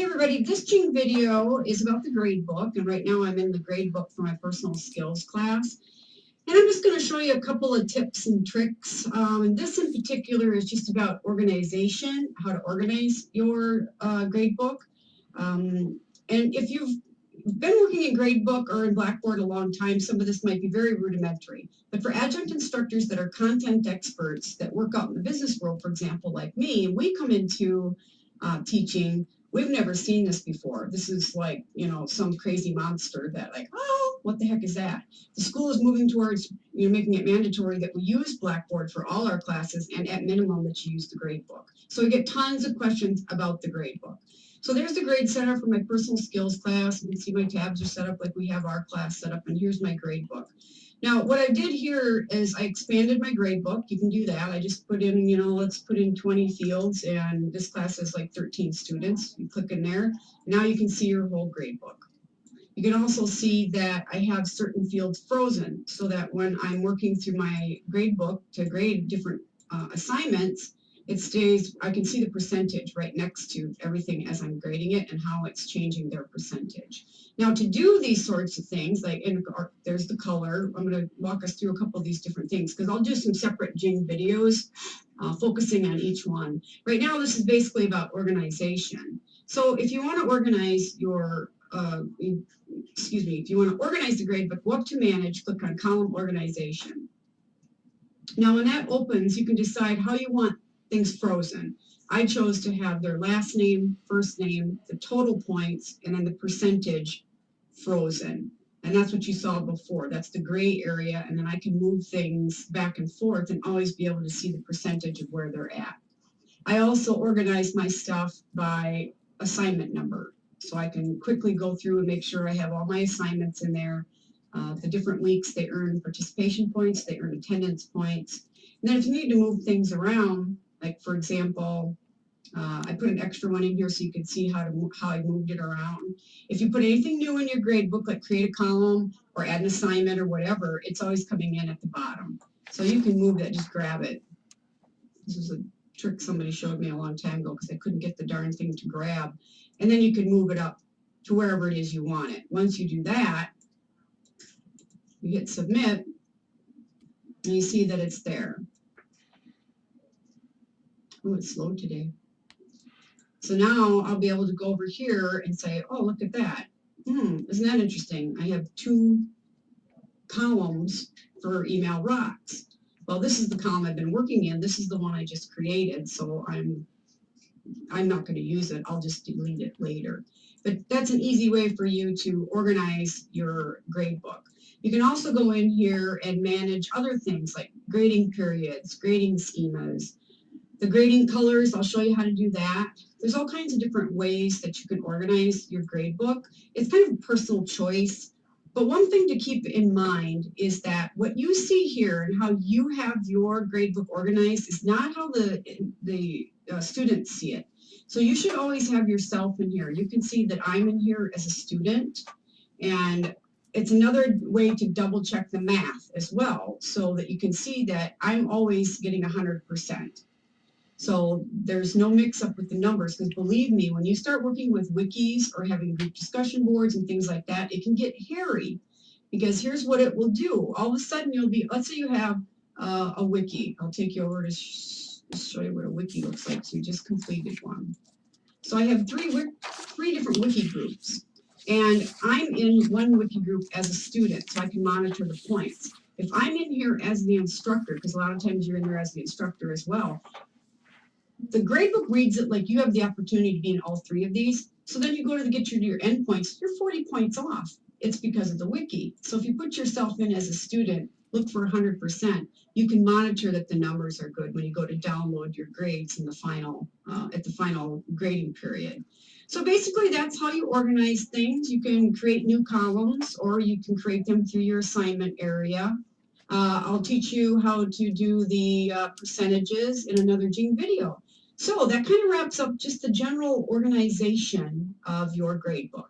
Hey everybody, this June video is about the gradebook, and right now I'm in the gradebook for my personal skills class. And I'm just going to show you a couple of tips and tricks. And this in particular is just about organization, how to organize your gradebook. And if you've been working in Gradebook or in Blackboard a long time, some of this might be very rudimentary. But for adjunct instructors that are content experts that work out in the business world, for example, like me, we come into teaching. We've never seen this before. This is like, some crazy monster that like, oh, what the heck is that? The school is moving towards, making it mandatory that we use Blackboard for all our classes and at minimum that you use the gradebook. So we get tons of questions about the gradebook. So there's the grade center for my personal skills class. You can see my tabs are set up like we have our class set up, and here's my gradebook. Now, what I did here is I expanded my gradebook. You can do that. I just put in, let's put in 20 fields, and this class has like 13 students. You click in there. Now you can see your whole gradebook. You can also see that I have certain fields frozen so that when I'm working through my gradebook to grade different assignments, it stays, I can see the percentage right next to everything as I'm grading it and how it's changing their percentage. Now to do these sorts of things, like there's the color, I'm going to walk us through a couple of these different things because I'll do some separate Jing videos focusing on each one. Right now this is basically about organization. So if you want to organize your, if you want to organize the gradebook, go up to Manage, click on Column Organization. Now when that opens, you can decide how you want things frozen. I chose to have their last name, first name, the total points, and then the percentage frozen. And that's what you saw before. That's the gray area, and then I can move things back and forth and always be able to see the percentage of where they're at. I also organize my stuff by assignment number, so I can quickly go through and make sure I have all my assignments in there. The different weeks, they earn participation points, they earn attendance points. And then if you need to move things around, like for example, I put an extra one in here so you can see how I moved it around. If you put anything new in your gradebook, like create a column or add an assignment or whatever, it's always coming in at the bottom. So you can move that, just grab it. This was a trick somebody showed me a long time ago because I couldn't get the darn thing to grab. And then you can move it up to wherever it is you want it. Once you do that, you hit submit, and you see that it's there. Oh, it's slow today. So now I'll be able to go over here and say, oh, look at that. Isn't that interesting? I have two columns for email rocks. Well, this is the column I've been working in. This is the one I just created, so I'm not going to use it. I'll just delete it later. But that's an easy way for you to organize your gradebook. You can also go in here and manage other things like grading periods, grading schemas, the grading colors. I'll show you how to do that. There's all kinds of different ways that you can organize your gradebook. It's kind of a personal choice. But one thing to keep in mind is that what you see here and how you have your gradebook organized is not how the students see it. So you should always have yourself in here. You can see that I'm in here as a student, and it's another way to double check the math as well so that you can see that I'm always getting 100%. So there's no mix up with the numbers, because believe me, when you start working with wikis or having group discussion boards and things like that, it can get hairy, because here's what it will do. All of a sudden you'll be, let's say you have a wiki. I'll take you over to show you what a wiki looks like. So you just completed one. So I have three different wiki groups, and I'm in one wiki group as a student, so I can monitor the points. If I'm in here as the instructor, because a lot of times you're in there as the instructor as well, the gradebook reads it like you have the opportunity to be in all three of these. So then you go to get your endpoints, you're 40 points off. It's because of the wiki. So if you put yourself in as a student, look for 100%. You can monitor that the numbers are good when you go to download your grades in the final, at the final grading period. So basically that's how you organize things. You can create new columns, or you can create them through your assignment area. I'll teach you how to do the percentages in another Jing video. So that kind of wraps up just the general organization of your gradebook.